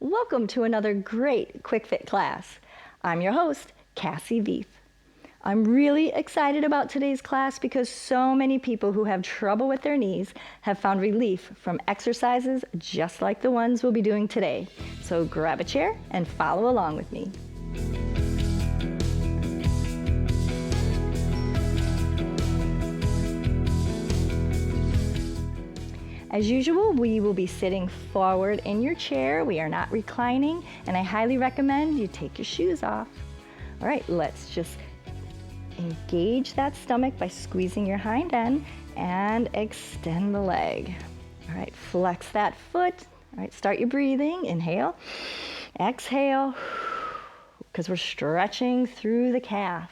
Welcome to another great Quick Fit class. I'm your host, Cassie Veith. I'm really excited about today's class because so many people who have trouble with their knees have found relief from exercises just like the ones we'll be doing today. So grab a chair and follow along with me. As usual, we will be sitting forward in your chair. We are not reclining, and I highly recommend you take your shoes off. All right, let's just engage that stomach by squeezing your hind end and extend the leg. All right, flex that foot. All right, start your breathing. Inhale, exhale, because we're stretching through the calf.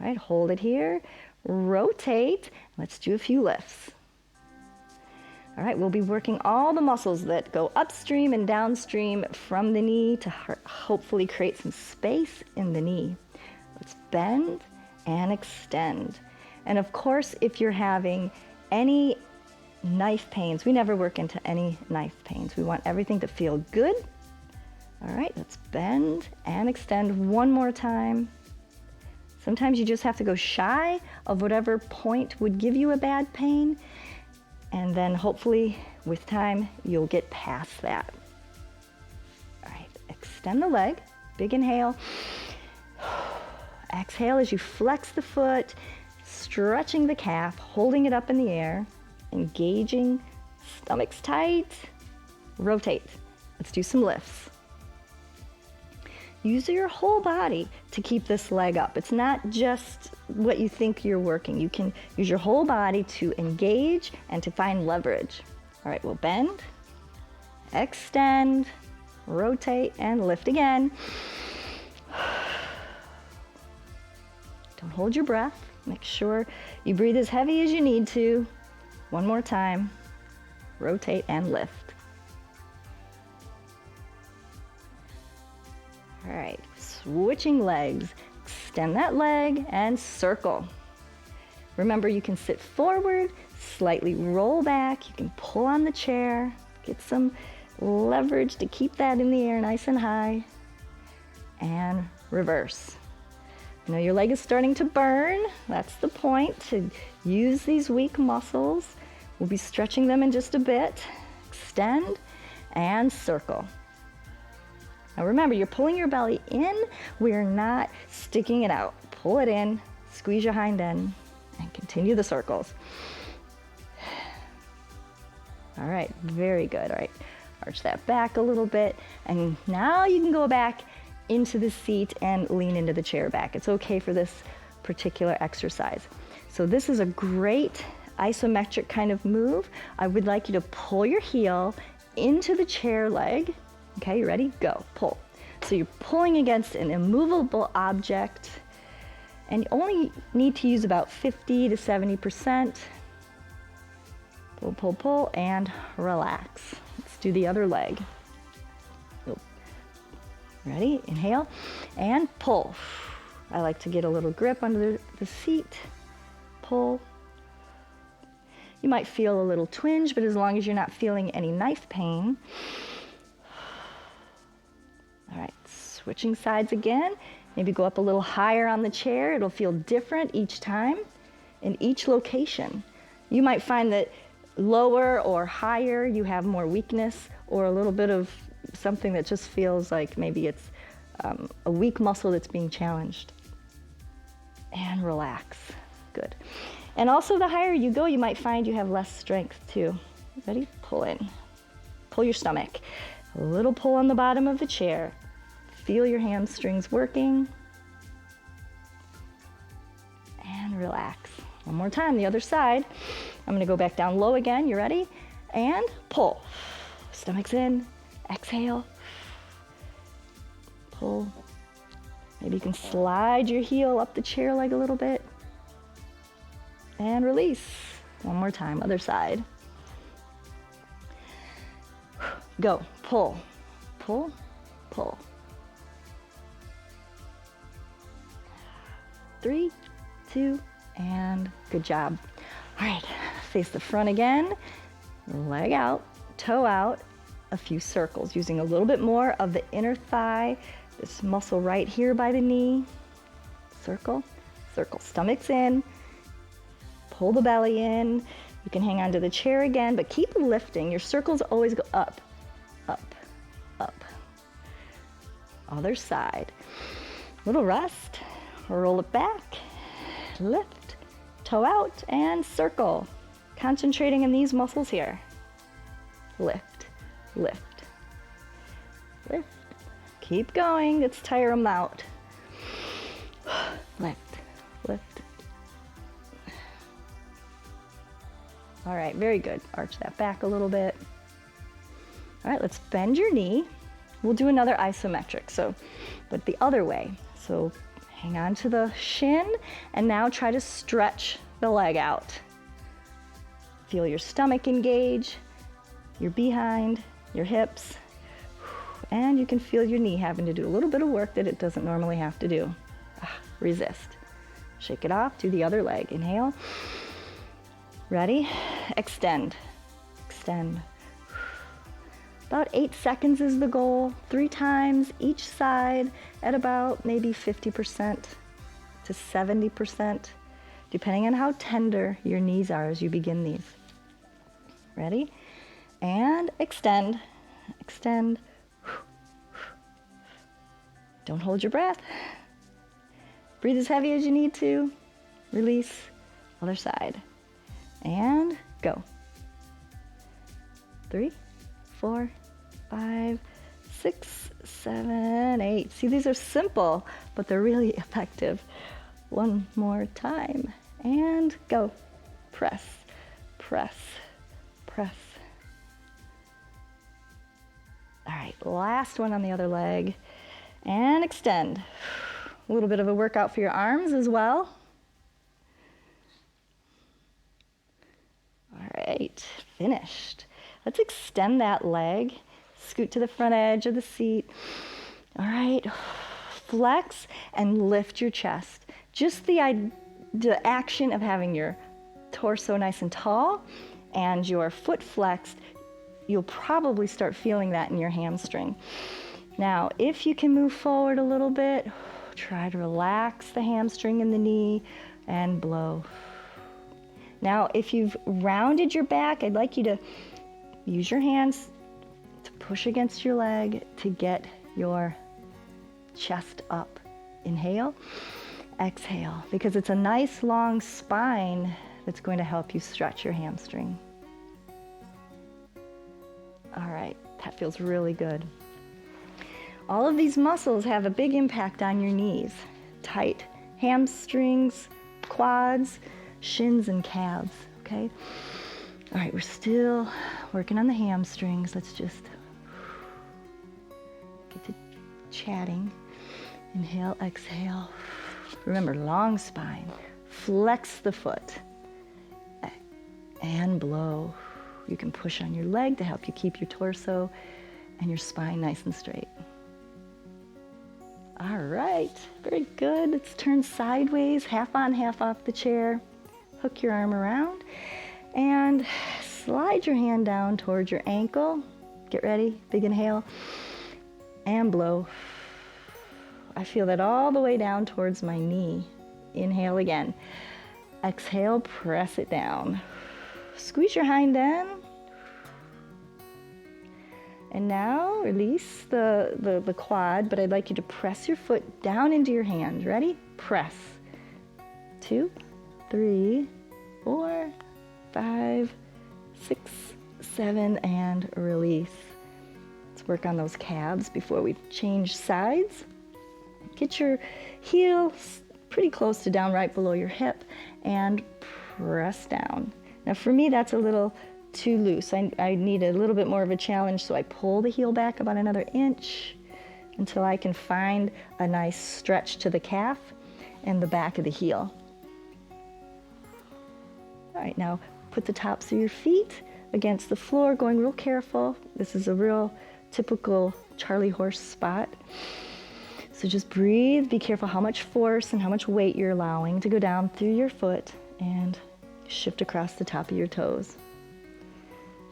All right, hold it here, rotate. Let's do a few lifts. All right, we'll be working all the muscles that go upstream and downstream from the knee to hopefully create some space in the knee. Let's bend and extend. And of course, if you're having any knife pains, we never work into any knife pains. We want everything to feel good. All right, let's bend and extend one more time. Sometimes you just have to go shy of whatever point would give you a bad pain. And then hopefully with time, you'll get past that. All right, extend the leg, big inhale. Exhale as you flex the foot, stretching the calf, holding it up in the air, engaging, stomach's tight, rotate. Let's do some lifts. Use your whole body to keep this leg up. It's not just what you think you're working. You can use your whole body to engage and to find leverage. All right, we'll bend, extend, rotate, and lift again. Don't hold your breath. Make sure you breathe as heavy as you need to. One more time. Rotate and lift. All right, switching legs. Extend that leg and circle. Remember, you can sit forward, slightly roll back. You can pull on the chair, get some leverage to keep that in the air nice and high, and reverse. You know your leg is starting to burn. That's the point, to use these weak muscles. We'll be stretching them in just a bit. Extend and circle. Now remember, you're pulling your belly in. We're not sticking it out. Pull it in, squeeze your hind end, and continue the circles. All right, very good. All right, arch that back a little bit. And now you can go back into the seat and lean into the chair back. It's okay for this particular exercise. So this is a great isometric kind of move. I would like you to pull your heel into the chair leg. Okay, you ready? Go, pull. So you're pulling against an immovable object, and you only need to use about 50 to 70%. Pull, pull, pull, and relax. Let's do the other leg. Ready? Inhale, and pull. I like to get a little grip under the seat. Pull. You might feel a little twinge, but as long as you're not feeling any knife pain. All right, switching sides again. Maybe go up a little higher on the chair. It'll feel different each time in each location. You might find that lower or higher, you have more weakness or a little bit of something that just feels like maybe it's a weak muscle that's being challenged. And relax. Good. And also the higher you go, you might find you have less strength too. Ready? Pull in. Pull your stomach. A little pull on the bottom of the chair. Feel your hamstrings working. And relax. One more time, the other side. I'm gonna go back down low again. You ready? And pull. Stomach's in. Exhale. Pull. Maybe you can slide your heel up the chair leg a little bit. And release. One more time, other side. Go, pull, pull, pull. 3, 2, and good job. All right, face the front again, leg out, toe out, a few circles, using a little bit more of the inner thigh, this muscle right here by the knee. Circle, circle, stomach's in, pull the belly in. You can hang on to the chair again, but keep lifting. Your circles always go up, up, up. Other side. Little rest, roll it back, lift, toe out, and circle. Concentrating on these muscles here. Lift, lift, lift. Keep going, let's tire them out. Lift, lift. All right, very good. Arch that back a little bit. All right, let's bend your knee. We'll do another isometric, but the other way. So hang on to the shin and now try to stretch the leg out. Feel your stomach engage, your behind, your hips, and you can feel your knee having to do a little bit of work that it doesn't normally have to do. Resist. Shake it off, do the other leg. Inhale. Ready? Extend, extend. About 8 seconds is the goal, 3 times each side at about maybe 50% to 70%, depending on how tender your knees are as you begin these. Ready? And extend, extend. Don't hold your breath. Breathe as heavy as you need to. Release, other side. And go. 3, 4, 5, 6, 7, 8. See, these are simple, but they're really effective. One more time. And go. Press, press, press. All right, last one on the other leg. And extend. A little bit of a workout for your arms as well. All right, finished. Let's extend that leg. Scoot to the front edge of the seat. All right, flex and lift your chest. Just the action of having your torso nice and tall and your foot flexed, you'll probably start feeling that in your hamstring. Now, if you can move forward a little bit, try to relax the hamstring in the knee and blow. Now, if you've rounded your back, I'd like you to use your hands to push against your leg to get your chest up. Inhale, exhale, because it's a nice long spine that's going to help you stretch your hamstring. All right, that feels really good. All of these muscles have a big impact on your knees. Tight hamstrings, quads, shins, and calves, okay? All right, we're still working on the hamstrings. Let's just get to chatting. Inhale, exhale. Remember, long spine. Flex the foot and blow. You can push on your leg to help you keep your torso and your spine nice and straight. All right, very good. Let's turn sideways, half on, half off the chair. Hook your arm around and slide your hand down towards your ankle. Get ready, big inhale, and blow. I feel that all the way down towards my knee. Inhale again. Exhale, press it down. Squeeze your hind end. And now release the quad, but I'd like you to press your foot down into your hand. Ready? Press. 2, 3, 4, 5, 6, 7, and release. Let's work on those calves before we change sides. Get your heel pretty close to down right below your hip and press down. Now for me, that's a little too loose. I need a little bit more of a challenge, so I pull the heel back about another inch until I can find a nice stretch to the calf and the back of the heel. All right, now put the tops of your feet against the floor, going real careful. This is a real typical Charlie horse spot. So just breathe, be careful how much force and how much weight you're allowing to go down through your foot and shift across the top of your toes.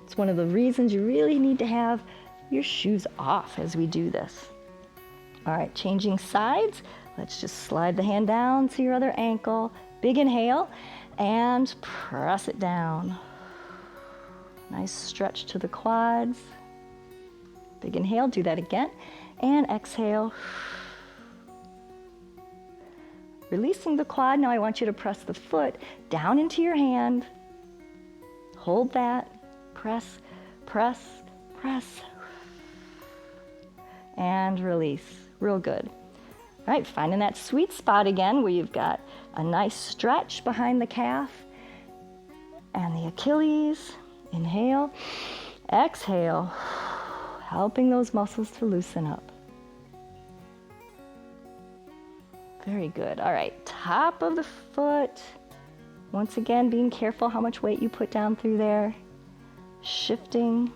It's one of the reasons you really need to have your shoes off as we do this. All right, changing sides. Let's just slide the hand down to your other ankle. Big inhale and press it down. Nice stretch to the quads. Big inhale, do that again. And exhale. Releasing the quad, now I want you to press the foot down into your hand. Hold that. Press, press, press. And release. Real good. All right, finding that sweet spot again where you've got a nice stretch behind the calf and the Achilles. Inhale, exhale, helping those muscles to loosen up. Very good. All right, top of the foot. Once again, being careful how much weight you put down through there. Shifting.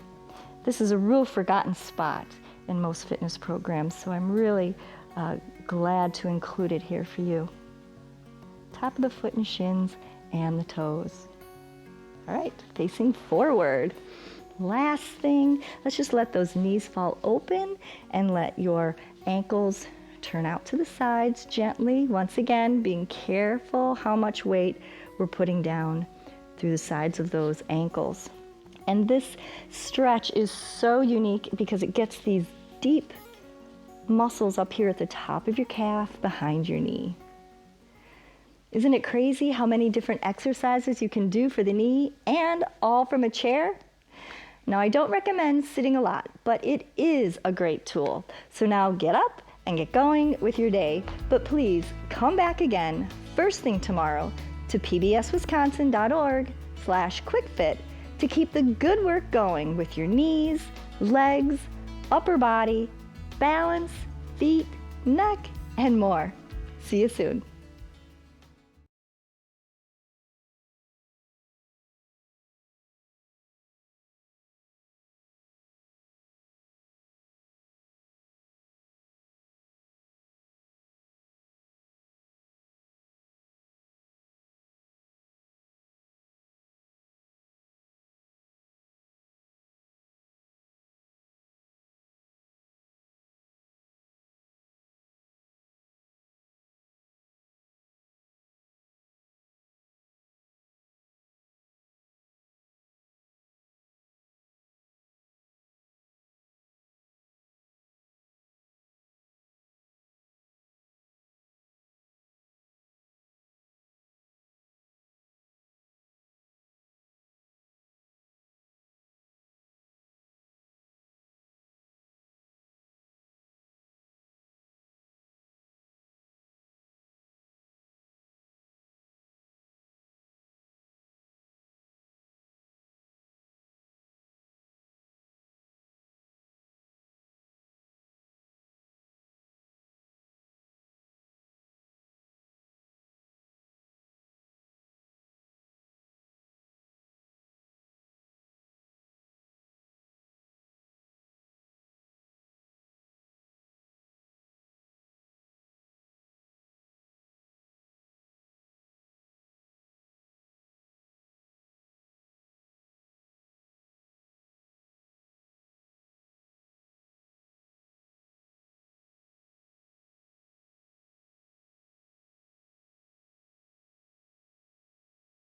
This is a real forgotten spot in most fitness programs, so I'm really glad to include it here for you. Top of the foot and shins and the toes. All right, facing forward. Last thing, let's just let those knees fall open and let your ankles turn out to the sides gently. Once again, being careful how much weight we're putting down through the sides of those ankles. And this stretch is so unique because it gets these deep muscles up here at the top of your calf behind your knee. Isn't it crazy how many different exercises you can do for the knee and all from a chair? Now, I don't recommend sitting a lot, but it is a great tool. So now get up and get going with your day. But please come back again first thing tomorrow to pbswisconsin.org/quickfit to keep the good work going with your knees, legs, upper body, balance, feet, neck, and more. See you soon.